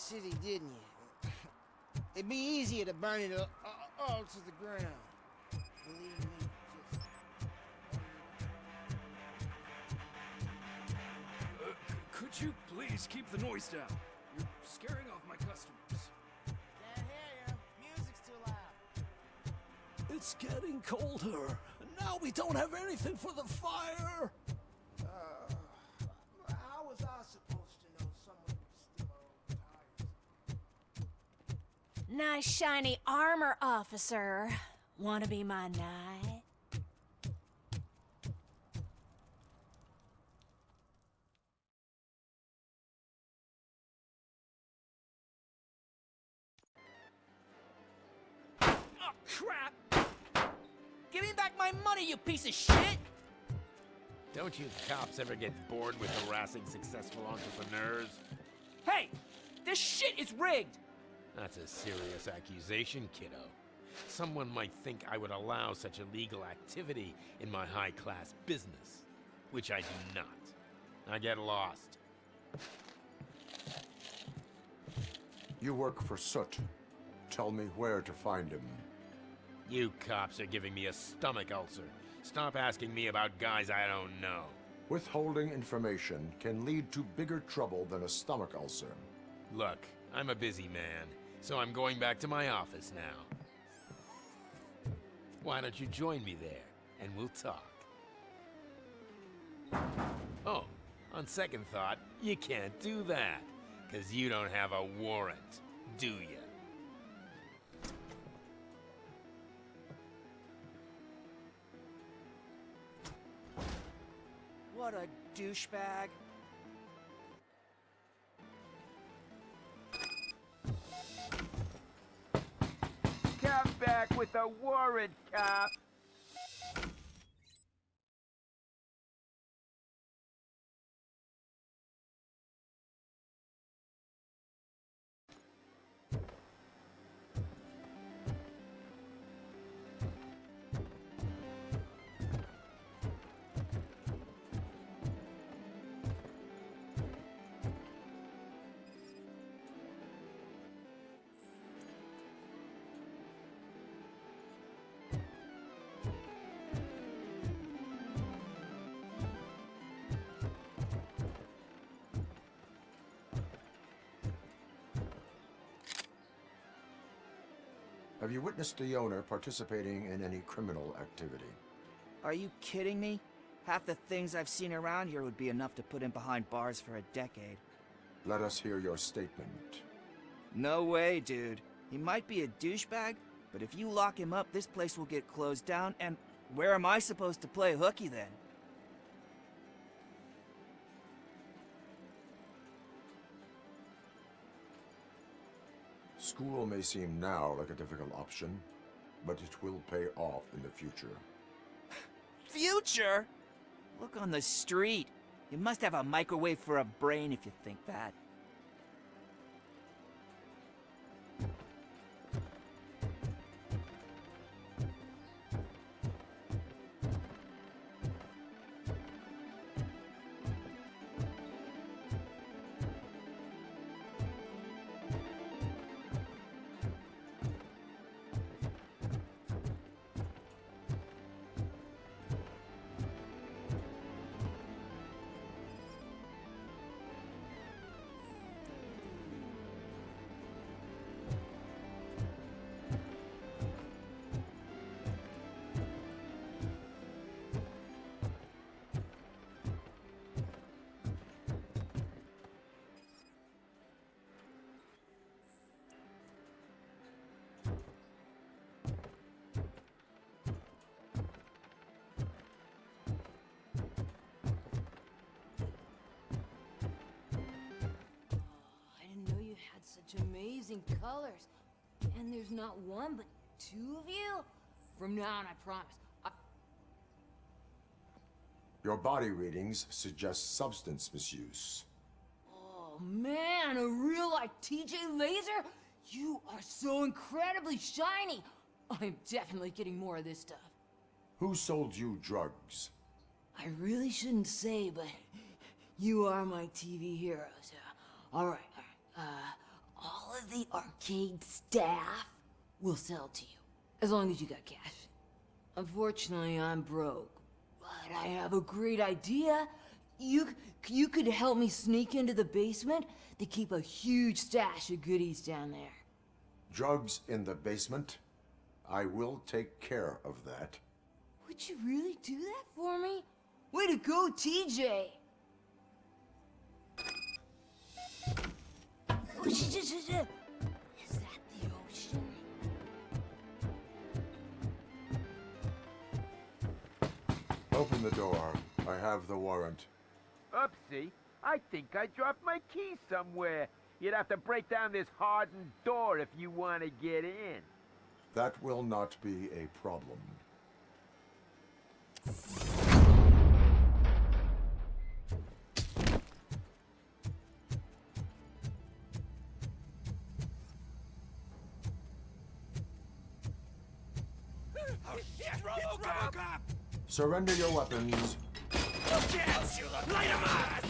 city, didn't you? It'd be easier to burn it all to the ground. Believe me, Could you please keep the noise down? You're scaring off my customers. Can't hear you. Music's too loud. It's getting colder, and now we don't have anything for the fire. How was I supposed to know someone would steal our old tires? Nice shiny armor, officer. Wanna be my knight? Oh, crap! Give me back my money, you piece of shit! Don't you cops ever get bored with harassing successful entrepreneurs? Hey! This shit is rigged! That's a serious accusation, kiddo. Someone might think I would allow such illegal activity in my high-class business, which I do not. Now get lost. You work for Soot. Tell me where to find him. You cops are giving me a stomach ulcer. Stop asking me about guys I don't know. Withholding information can lead to bigger trouble than a stomach ulcer. Look, I'm a busy man, so I'm going back to my office now. Why don't you join me there, and we'll talk. Oh, on second thought, you can't do that, 'cause you don't have a warrant, do you? What a douchebag. Come back with a warrant, cop! Have you witnessed the owner participating in any criminal activity? Are you kidding me? Half the things I've seen around here would be enough to put him behind bars for a decade. Let us hear your statement. No way, dude. He might be a douchebag, but if you lock him up, this place will get closed down, and where am I supposed to play hooky then? School may seem now like a difficult option, but it will pay off in the future. Future? Look on the street. You must have a microwave for a brain if you think that. Such amazing colors. And there's not one, but two of you? From now on, I promise. Your body readings suggest substance misuse. Oh man, a real like TJ Laser? You are so incredibly shiny. I'm definitely getting more of this stuff. Who sold you drugs? I really shouldn't say, but you are my TV heroes. All right. of the arcade staff, we'll sell to you. As long as you got cash. Unfortunately, I'm broke. But I have a great idea. You could help me sneak into the basement. They keep a huge stash of goodies down there. Drugs in the basement? I will take care of that. Would you really do that for me? Way to go, TJ! Oh, is that the ocean? Open the door. I have the warrant. Oopsie. I think I dropped my key somewhere. You'd have to break down this hardened door if you want to get in. That will not be a problem. Oh shit, Robocop! Surrender your weapons. Yes! Light 'em up!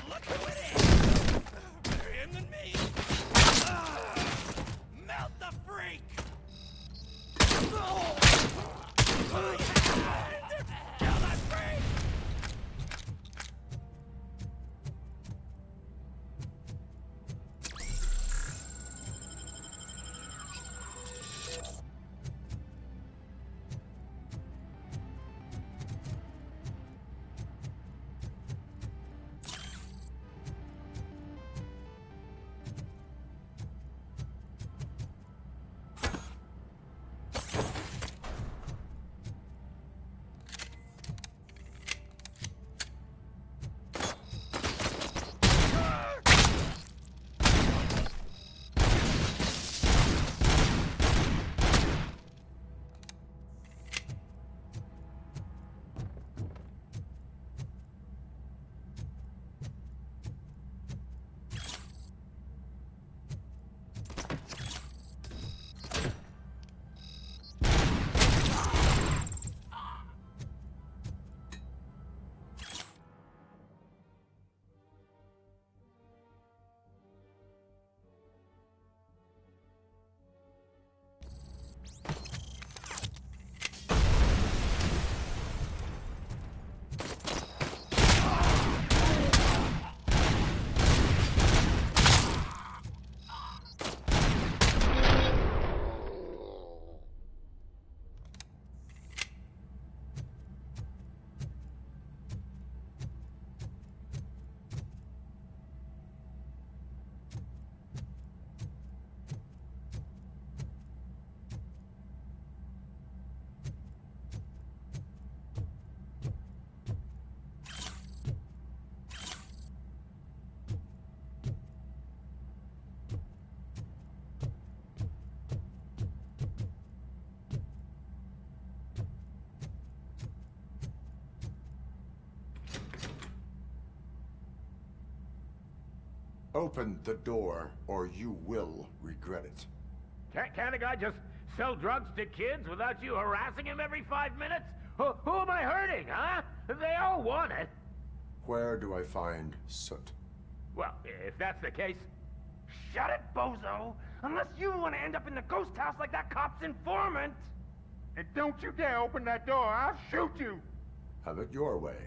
Look who it is! Better him than me! Melt the freak! Kill that freak! Open the door, or you will regret it. Can't a guy just sell drugs to kids without you harassing him every 5 minutes? Who am I hurting, huh? They all want it. Where do I find soot? Well, if that's the case, shut it, bozo! Unless you want to end up in the ghost house like that cop's informant! And don't you dare open that door, I'll shoot you! Have it your way.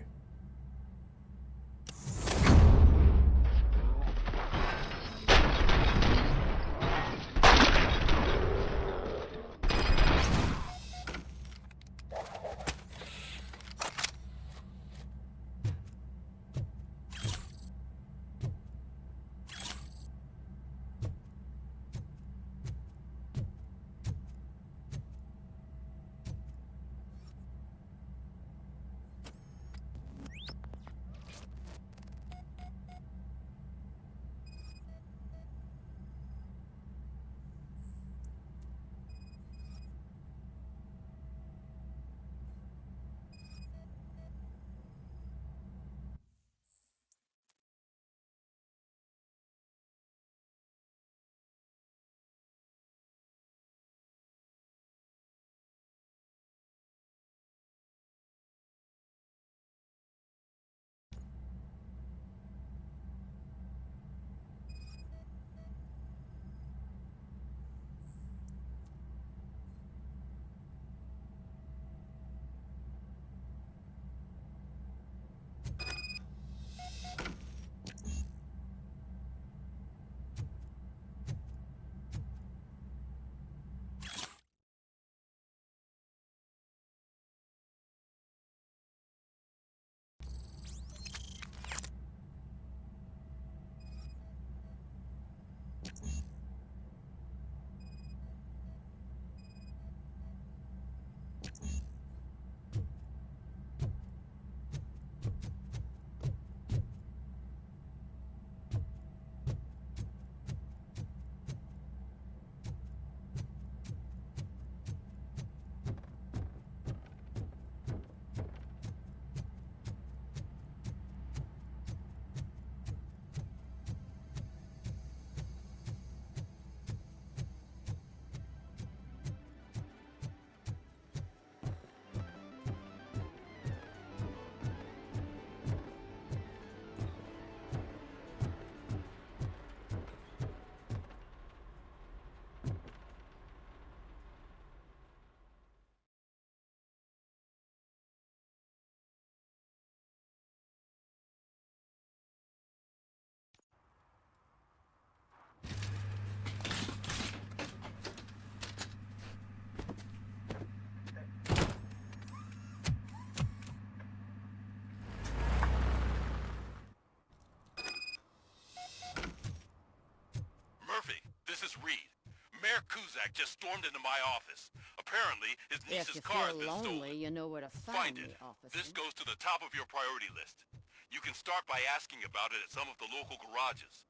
Kuzak just stormed into my office. Apparently, his If niece's you car has feel been lonely, stolen. you know where to Find find it. me, officer. This goes to the top of your priority list. You can start by asking about it at some of the local garages.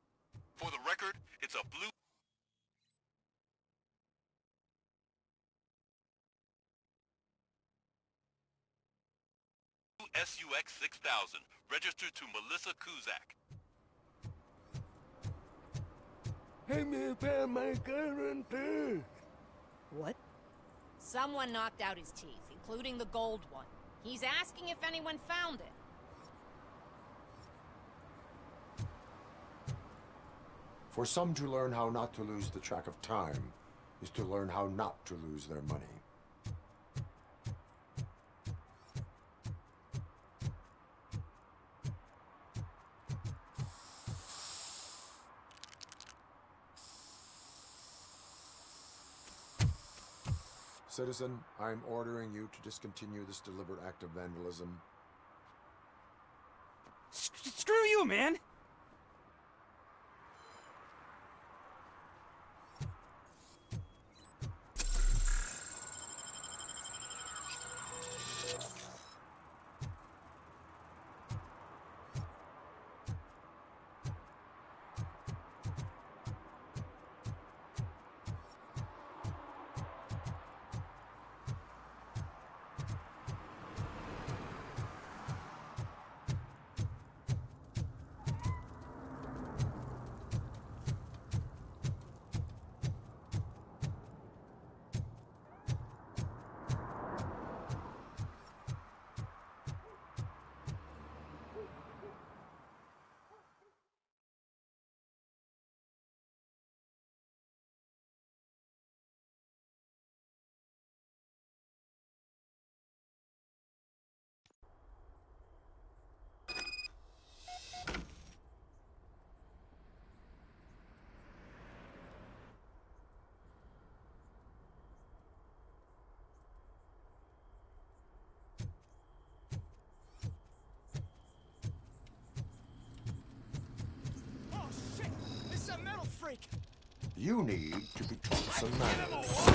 For the record, it's a blue SUX 6000, registered to Melissa Kuzak. What? Someone knocked out his teeth, including the gold one. He's asking if anyone found it. For some to learn how not to lose the track of time is to learn how not to lose their money. Citizen, I am ordering you to discontinue this deliberate act of vandalism. Screw you, man! You need to be taught some manners.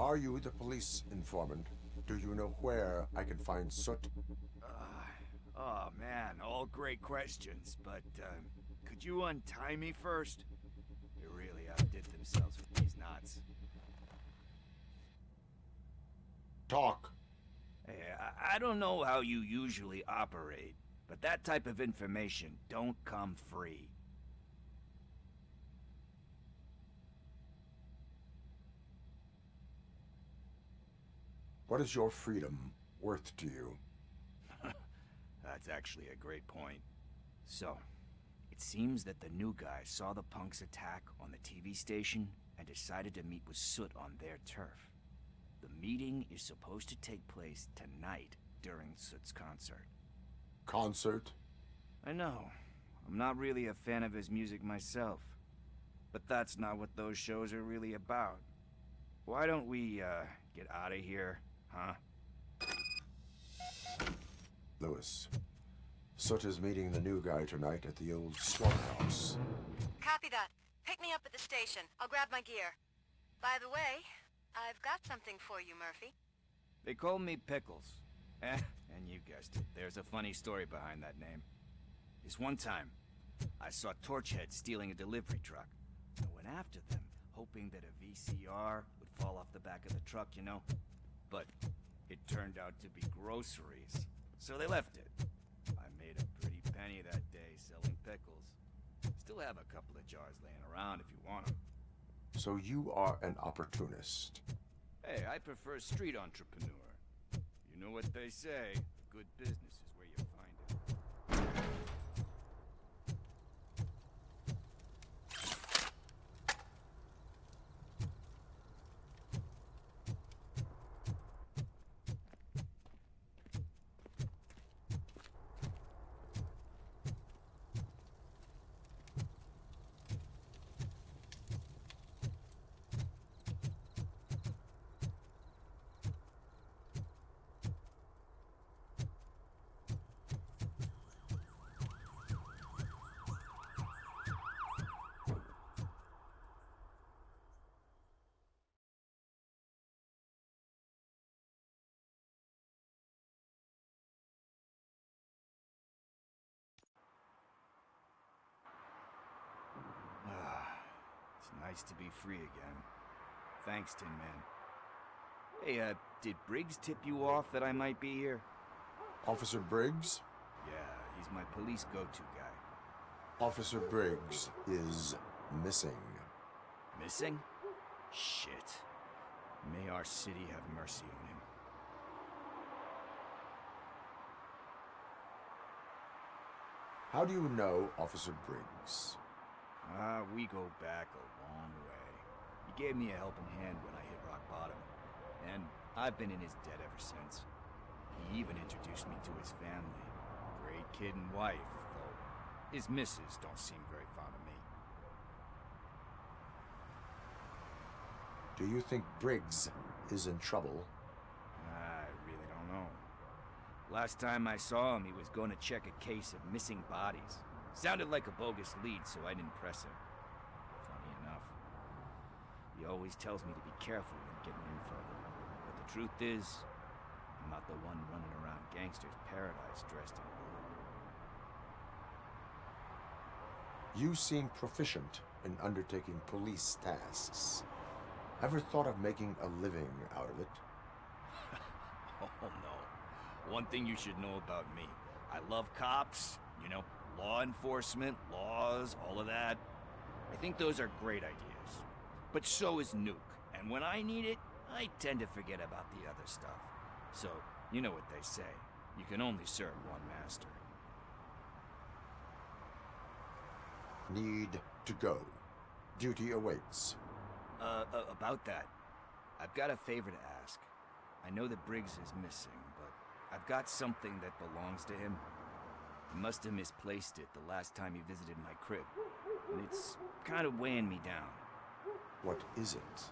Are you the police informant? Do you know where I can find Soot? Oh man, all great questions, but could you untie me first? They really outdid themselves with these knots. Talk. Hey, I don't know how you usually operate, but that type of information don't come free. What is your freedom worth to you? That's actually a great point. So, it seems that the new guy saw the punks attack on the TV station and decided to meet with Soot on their turf. The meeting is supposed to take place tonight during Soot's concert. Concert? I know. I'm not really a fan of his music myself. But that's not what those shows are really about. Why don't we, get out of here, huh? Lewis. Soot is meeting the new guy tonight at the old slaughterhouse. Copy that. Pick me up at the station. I'll grab my gear. By the way, I've got something for you, Murphy. They call me Pickles. And you guessed it, there's a funny story behind that name. This one time, I saw Torchhead stealing a delivery truck. I went after them, hoping that a VCR would fall off the back of the truck, you know? But it turned out to be groceries, so they left it. I made a pretty penny that day selling pickles. Still have a couple of jars laying around if you want them. So you are an opportunist. Hey, I prefer street entrepreneur. You know what they say, a good business is where you find it. It's nice to be free again. Thanks, Tin Man. Hey, did Briggs tip you off that I might be here? Officer Briggs? Yeah, he's my police go-to guy. Officer Briggs is missing. Missing? Shit. May our city have mercy on him. How do you know Officer Briggs? We go back a long way. He gave me a helping hand when I hit rock bottom. And I've been in his debt ever since. He even introduced me to his family. Great kid and wife, though his missus don't seem very fond of me. Do you think Briggs is in trouble? I really don't know. Last time I saw him, he was going to check a case of missing bodies. Sounded like a bogus lead, so I didn't press him. Funny enough. He always tells me to be careful when getting info. But the truth is, I'm not the one running around Gangster's Paradise dressed in blue. You seem proficient in undertaking police tasks. Ever thought of making a living out of it? Oh no. One thing you should know about me. I love cops, you know, law enforcement, laws, all of that. I think those are great ideas. But so is Nuke. And when I need it, I tend to forget about the other stuff. So, you know what they say. You can only serve one master. Need to go. Duty awaits. About that, I've got a favor to ask. I know that Briggs is missing, but I've got something that belongs to him. He must have misplaced it the last time he visited my crib, and it's kind of weighing me down. What is it?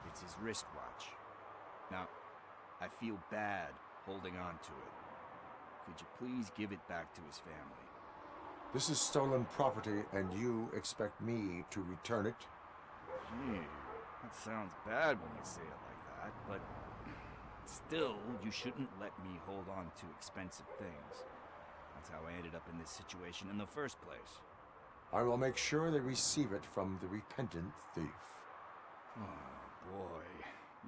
It's his wristwatch. Now, I feel bad holding on to it. Could you please give it back to his family? This is stolen property, and you expect me to return it? Gee, that sounds bad when you say it like that, but still, you shouldn't let me hold on to expensive things. That's how I ended up in this situation in the first place. I will make sure they receive it from the repentant thief. Oh, boy.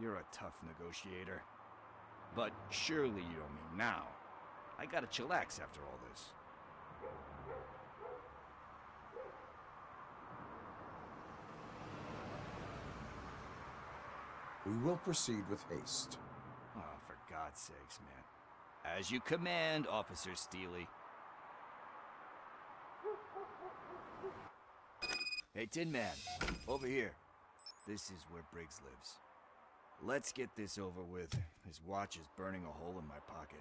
You're a tough negotiator. But surely you don't mean now. I gotta chillax after all this. We will proceed with haste. Oh, for God's sakes, man. As you command, Officer Steely. Hey, Tin Man, over here. This is where Briggs lives. Let's get this over with. His watch is burning a hole in my pocket.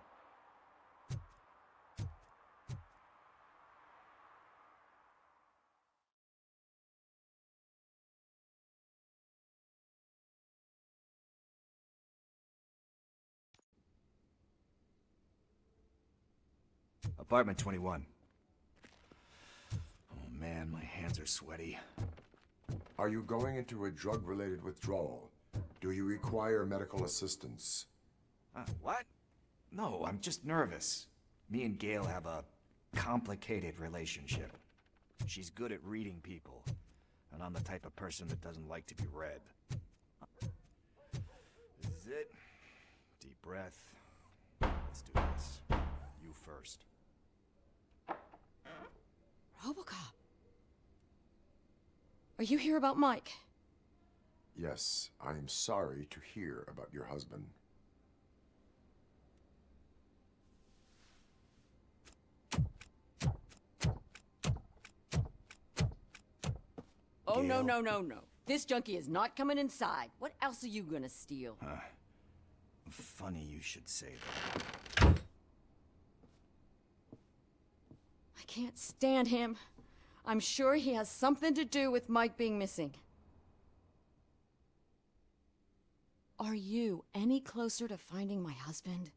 Apartment 21. Oh man, my hands are sweaty. Are you going into a drug-related withdrawal? Do you require medical assistance? What? No, I'm just nervous. Me and Gail have a complicated relationship. She's good at reading people, and I'm the type of person that doesn't like to be read. This is it. Deep breath. Let's do this. You first. Robocop. Are you here about Mike? Yes, I am sorry to hear about your husband. Oh, no, no, no, no. This junkie is not coming inside. What else are you gonna steal? Funny you should say that. I can't stand him. I'm sure he has something to do with Mike being missing. Are you any closer to finding my husband?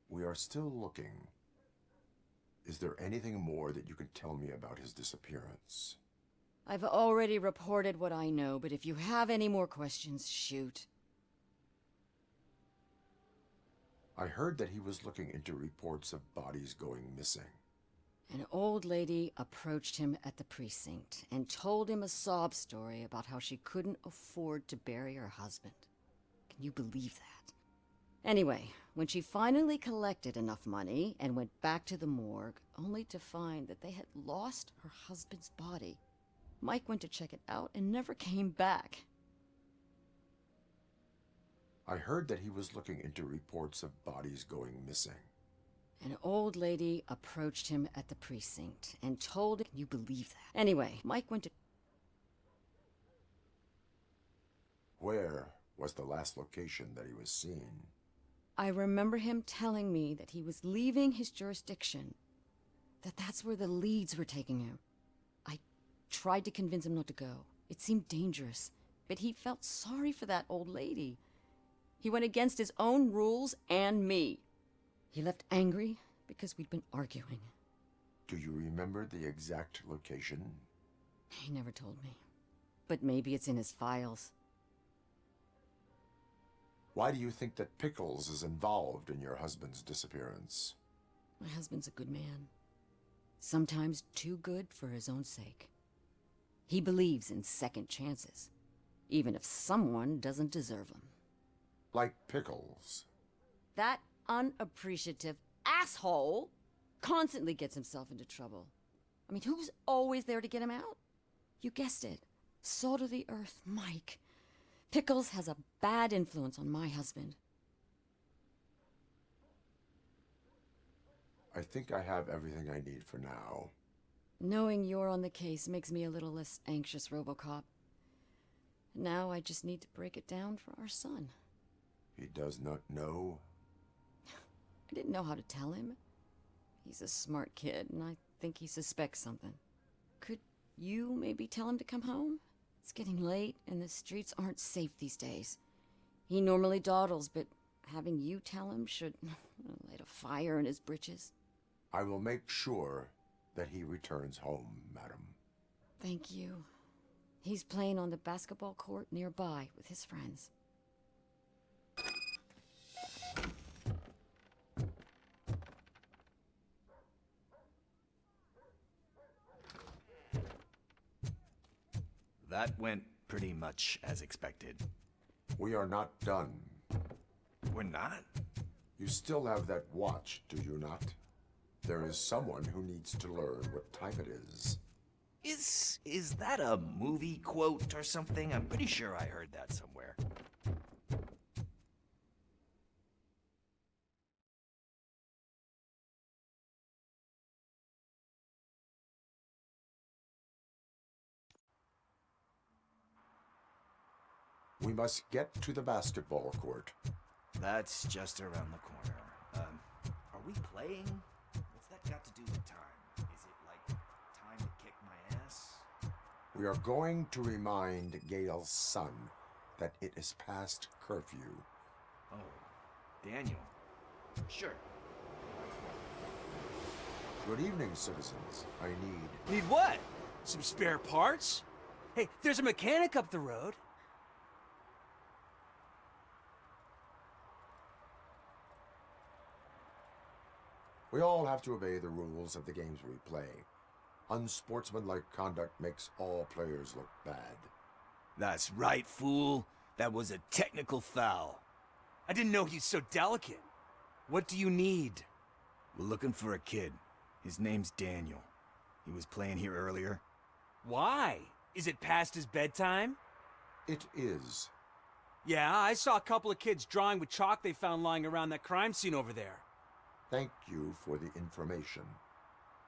We are still looking. Is there anything more that you can tell me about his disappearance? I've already reported what I know, but if you have any more questions, shoot. I heard that he was looking into reports of bodies going missing. An old lady approached him at the precinct and told him a sob story about how she couldn't afford to bury her husband. Can you believe that? Anyway, when she finally collected enough money and went back to the morgue, only to find that they had lost her husband's body, Mike went to check it out and never came back. I heard that he was looking into reports of bodies going missing. An old lady approached him at the precinct and told him... Can you believe that? Anyway, Mike went to... Where was the last location that he was seen? I remember him telling me that he was leaving his jurisdiction, that that's where the leads were taking him. I tried to convince him not to go. It seemed dangerous, but he felt sorry for that old lady. He went against his own rules and me. He left angry because we'd been arguing. Do you remember the exact location? He never told me, but maybe it's in his files. Why do you think that Pickles is involved in your husband's disappearance? My husband's a good man. Sometimes too good for his own sake. He believes in second chances, even if someone doesn't deserve them. Like Pickles. That unappreciative asshole constantly gets himself into trouble. I mean, who's always there to get him out? You guessed it. Salt of the earth, Mike. Pickles has a bad influence on my husband. I think I have everything I need for now. Knowing you're on the case makes me a little less anxious, Robocop. Now I just need to break it down for our son. He does not know? I didn't know how to tell him. He's a smart kid, and I think he suspects something. Could you maybe tell him to come home? It's getting late, and the streets aren't safe these days. He normally dawdles, but having you tell him should light a fire in his britches. I will make sure that he returns home, madam. Thank you. He's playing on the basketball court nearby with his friends. that went pretty much as expected. We are not done. We're not? You still have that watch, do you not? There is someone who needs to learn what time it is. Is that a movie quote or something? I'm pretty sure I heard that somewhere. We must get to the basketball court. That's just around the corner. Are we playing? What's that got to do with time? Is it like time to kick my ass? We are going to remind Gale's son that it is past curfew. Oh, Daniel. Sure. Good evening, citizens. I need... Need what? Some spare parts? Hey, there's a mechanic up the road. We all have to obey the rules of the games we play. Unsportsmanlike conduct makes all players look bad. That's right, fool. That was a technical foul. I didn't know he's so delicate. What do you need? We're looking for a kid. His name's Daniel. He was playing here earlier. Why? Is it past his bedtime? It is. Yeah, I saw a couple of kids drawing with chalk they found lying around that crime scene over there. Thank you for the information.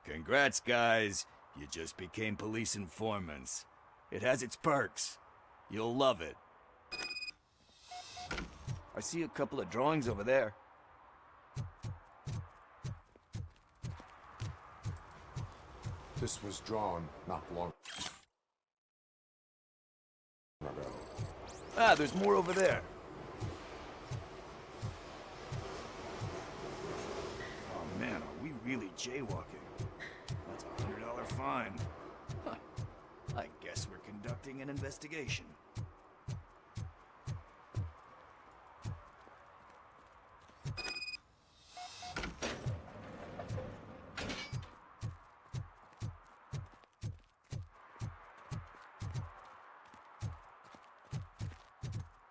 Congrats, guys. You just became police informants. It has its perks. You'll love it. I see a couple of drawings over there. This was drawn not long ago. Ah, there's more over there. Oh man, are we really jaywalking? That's a $100 fine. Huh. I guess we're conducting an investigation.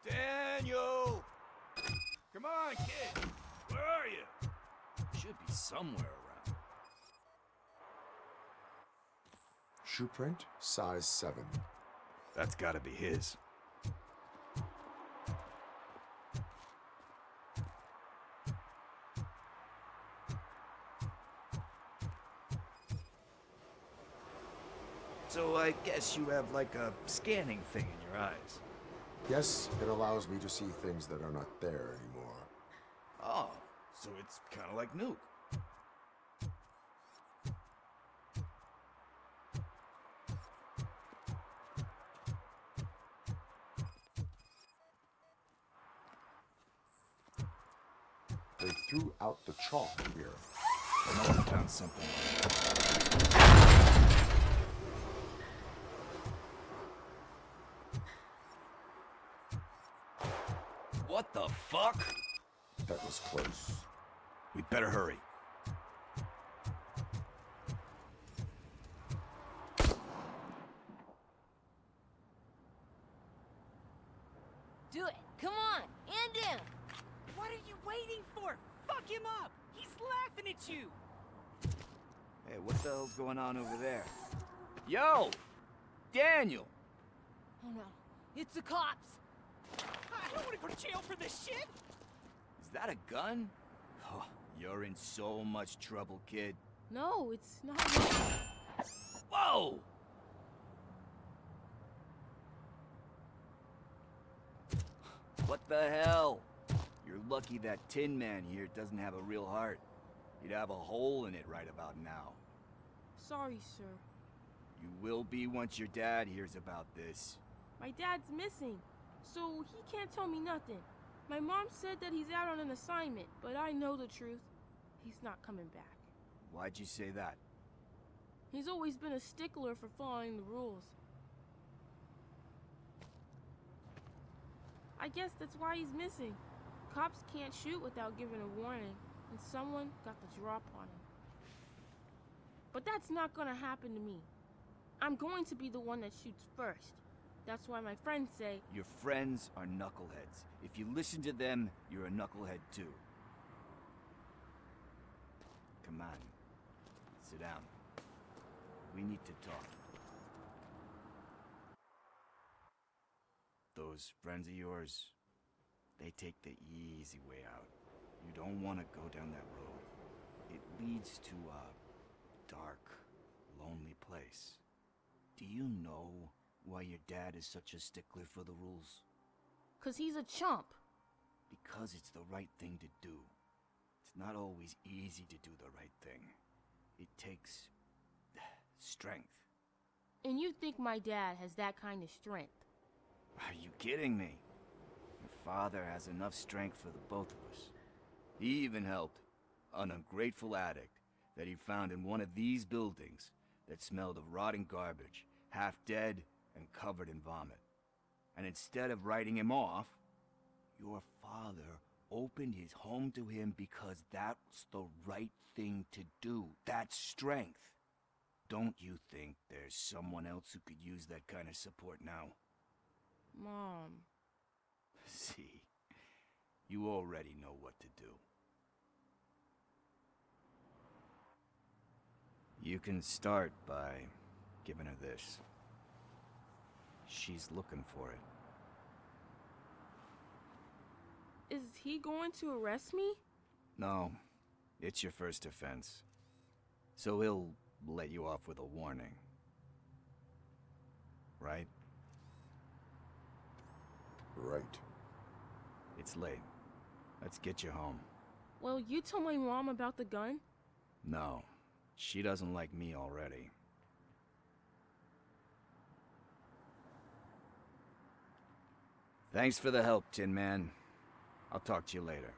Daniel! Come on, kid! Where are you? Should be somewhere around. Shoe print, size 7. That's gotta be his. So I guess you have like a scanning thing in your eyes. Yes, it allows me to see things that are not there anymore. Oh, so it's kind of like Nuke. They threw out the chalk here. I must have found something. What the fuck? That was close. We'd better hurry. Do it. Come on. End him. What are you waiting for? Fuck him up! He's laughing at you! Hey, what the hell's going on over there? Yo! Daniel! Oh no. It's the cops. I don't want to go to jail for this shit! Is that a gun? Oh, you're in so much trouble, kid. No, it's not. Whoa! What the hell? You're lucky that Tin Man here doesn't have a real heart. He'd have a hole in it right about now. Sorry, sir. You will be once your dad hears about this. My dad's missing, so he can't tell me nothing. My mom said that he's out on an assignment, but I know the truth. He's not coming back. Why'd you say that? He's always been a stickler for following the rules. I guess that's why he's missing. Cops can't shoot without giving a warning, and someone got the drop on him. But that's not gonna happen to me. I'm going to be the one that shoots first. That's why my friends say... Your friends are knuckleheads. If you listen to them, you're a knucklehead too. Come on. Sit down. We need to talk. Those friends of yours, they take the easy way out. You don't want to go down that road. It leads to a dark, lonely place. Do you know why your dad is such a stickler for the rules? 'Cause he's a chump. Because it's the right thing to do. It's not always easy to do the right thing. It takes strength. And you think my dad has that kind of strength? Are you kidding me? Your father has enough strength for the both of us. He even helped an ungrateful addict that he found in one of these buildings that smelled of rotting garbage, half dead and covered in vomit. And instead of writing him off, your father opened his home to him because that's the right thing to do. That's strength. Don't you think there's someone else who could use that kind of support now? Mom. See, you already know what to do. You can start by giving her this. She's looking for it. Is he going to arrest me? No, it's your first offense. So he'll let you off with a warning. Right? Right. It's late. Let's get you home. Well, you told my mom about the gun? No, she doesn't like me already. Thanks for the help, Tin Man. I'll talk to you later.